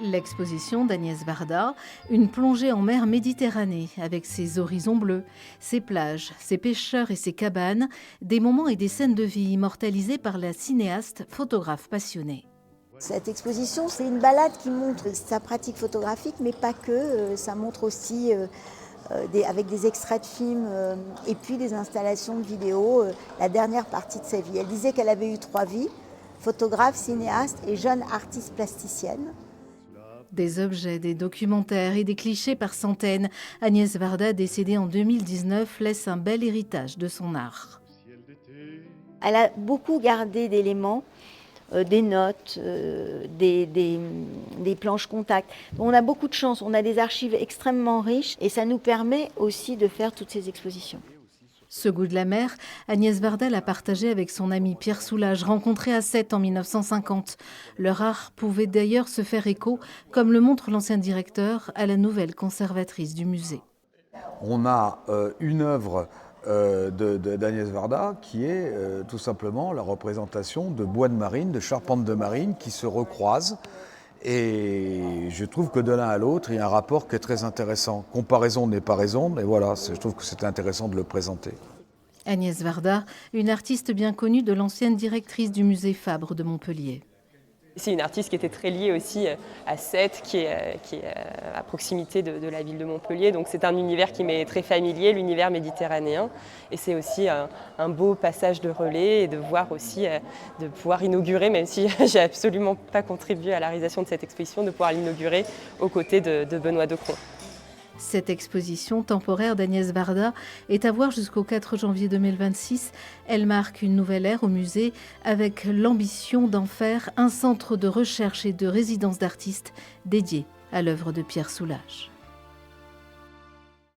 L'exposition d'Agnès Varda, une plongée en mer Méditerranée avec ses horizons bleus, ses plages, ses pêcheurs et ses cabanes, des moments et des scènes de vie immortalisés par la cinéaste photographe passionnée. Cette exposition, c'est une balade qui montre sa pratique photographique, mais pas que. Ça montre aussi, avec des extraits de films et puis des installations de vidéos, la dernière partie de sa vie. Elle disait qu'elle avait eu 3 vies, photographe, cinéaste et jeune artiste plasticienne. Des objets, des documentaires et des clichés par centaines, Agnès Varda, décédée en 2019, laisse un bel héritage de son art. Elle a beaucoup gardé d'éléments, des notes, des planches contact. On a beaucoup de chance, on a des archives extrêmement riches et ça nous permet aussi de faire toutes ces expositions. Ce goût de la mer, Agnès Varda l'a partagé avec son ami Pierre Soulages, rencontré à Sète en 1950. Leur art pouvait d'ailleurs se faire écho, comme le montre l'ancien directeur, à la nouvelle conservatrice du musée. On a une œuvre d'Agnès Varda qui est tout simplement la représentation de bois de marine, de charpentes de marine qui se recroisent. Et je trouve que de l'un à l'autre, il y a un rapport qui est très intéressant. Comparaison n'est pas raison, mais voilà, je trouve que c'était intéressant de le présenter. Agnès Varda, une artiste bien connue de l'ancienne directrice du musée Fabre de Montpellier. C'est une artiste qui était très liée aussi à Sète, qui est à proximité de la ville de Montpellier. Donc c'est un univers qui m'est très familier, l'univers méditerranéen. Et c'est aussi un beau passage de relais et de voir aussi, de pouvoir inaugurer, même si j'ai absolument pas contribué à la réalisation de cette exposition, de pouvoir l'inaugurer aux côtés de Benoît Decroix. Cette exposition temporaire d'Agnès Varda est à voir jusqu'au 4 janvier 2026. Elle marque une nouvelle ère au musée avec l'ambition d'en faire un centre de recherche et de résidence d'artistes dédié à l'œuvre de Pierre Soulages.